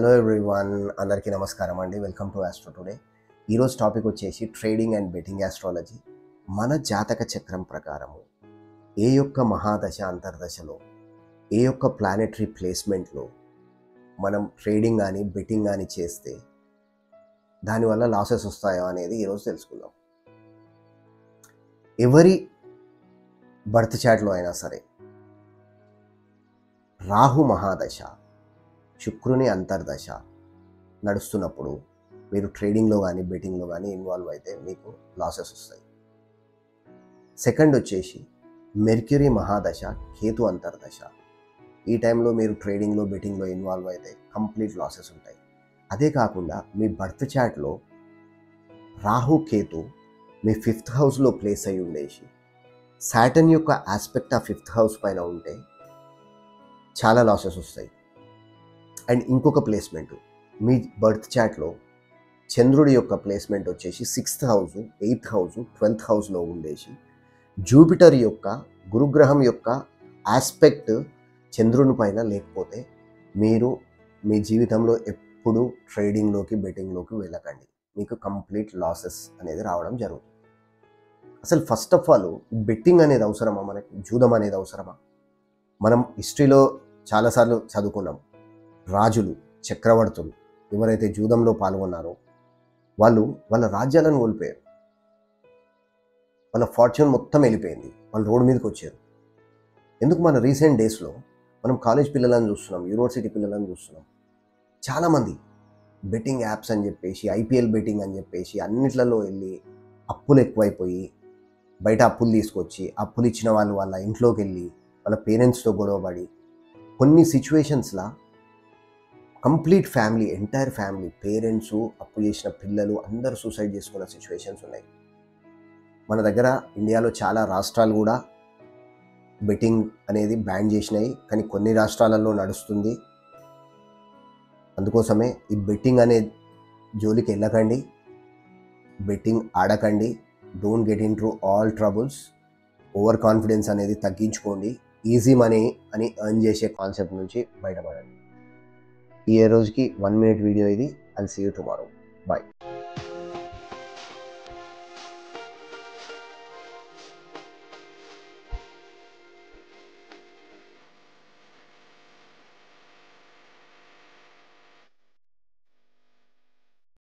Hello everyone, అందరికీ నమస్కారం అండి. Welcome to Astro Today. ఈరోజు టాపిక్ వచ్చేసి ట్రేడింగ్ అండ్ బెట్టింగ్ ఆస్ట్రాలజీ. మన జాతక చక్రం ప్రకారము ఏ యొక్క మహాదశ అంతర్దశలో ఏ యొక్క ప్లానెటరీ ప్లేస్మెంట్లో మనం ట్రేడింగ్ కానీ బెట్టింగ్ కానీ చేస్తే దానివల్ల లాసెస్ వస్తాయో అనేది ఈరోజు తెలుసుకుందాం. ఎవరి బర్త్ చార్ట్లో అయినా సరే రాహు మహాదశ, శుక్రుని అంతర్దశ నడుస్తున్నప్పుడు మీరు ట్రేడింగ్లో కానీ బెట్టింగ్లో కానీ ఇన్వాల్వ్ అయితే మీకు లాసెస్ వస్తాయి. సెకండ్ వచ్చేసి మెర్క్యూరీ మహాదశ, కేతు అంతర్దశ. ఈ టైంలో మీరు ట్రేడింగ్లో బెట్టింగ్లో ఇన్వాల్వ్ అయితే కంప్లీట్ లాసెస్ ఉంటాయి. అదే కాకుండా మీ బర్త్ చార్ట్లో రాహు కేతు మీ 5th హౌస్లో ప్లేస్ అయి ఉండేసి సాటర్న్ యొక్క ఆస్పెక్ట్ ఆ 5th హౌస్ పైన ఉంటే చాలా లాసెస్ వస్తాయి. అండ్ ఇంకొక ప్లేస్మెంట్ మీ బర్త్ చార్ట్లో చంద్రుడి యొక్క ప్లేస్మెంట్ వచ్చేసి 6th house, 8th house, 12th హౌస్లో ఉండేసి జూపిటర్ యొక్క గురుగ్రహం యొక్క ఆస్పెక్ట్ చంద్రుని పైన లేకపోతే మీరు మీ జీవితంలో ఎప్పుడు ట్రేడింగ్లోకి బెట్టింగ్లోకి వెళ్ళకండి. మీకు కంప్లీట్ లాసెస్ అనేది రావడం జరుగుతుంది. అసలు ఫస్ట్ ఆఫ్ ఆల్ బెట్టింగ్ అనేది అవసరమా మనకి? జూదం అనేది అవసరమా? మనం హిస్టరీలో చాలాసార్లు చదువుకున్నాం. రాజులు, చక్రవర్తులు ఎవరైతే జూదంలో పాల్గొన్నారో వాళ్ళు వాళ్ళ రాజ్యాలను కోల్పోయారు. వాళ్ళ ఫార్చ్యూన్ మొత్తం వెళ్ళిపోయింది. వాళ్ళు రోడ్డు మీదకి వచ్చారు. ఎందుకు? మన రీసెంట్ డేస్లో మనం కాలేజ్ పిల్లలను చూస్తున్నాం, యూనివర్సిటీ పిల్లలను చూస్తున్నాం. చాలామంది బెట్టింగ్ యాప్స్ అని చెప్పేసి, ఐపీఎల్ బెట్టింగ్ అని చెప్పేసి అన్నిట్లలో వెళ్ళి అప్పులు ఎక్కువైపోయి బయట అప్పులు తీసుకొచ్చి అప్పులు ఇచ్చిన వాళ్ళు వాళ్ళ ఇంట్లోకి వెళ్ళి వాళ్ళ పేరెంట్స్తో గొడవపడి కొన్ని సిచ్యువేషన్స్లో complete family, entire family, parents, అప్పు చేసిన పిల్లలు అందరూ సూసైడ్ చేసుకున్న సిచ్యువేషన్స్ ఉన్నాయి. మన దగ్గర ఇండియాలో చాలా రాష్ట్రాలు కూడా బెట్టింగ్ అనేది బ్యాన్ చేసినాయి, కానీ కొన్ని రాష్ట్రాలలో నడుస్తుంది. అందుకోసమే ఈ బెట్టింగ్ అనే జోలికి వెళ్ళకండి, బెట్టింగ్ ఆడకండి. Don't get into all troubles. Over confidence అనేది తగ్గించుకోండి. ఈజీ మనీ అని ఎర్న్ చేసే కాన్సెప్ట్ నుంచి బయటపడండి. ఈ రోజుకి 1 minute వీడియో ఇది. I'll see you tomorrow. Bye.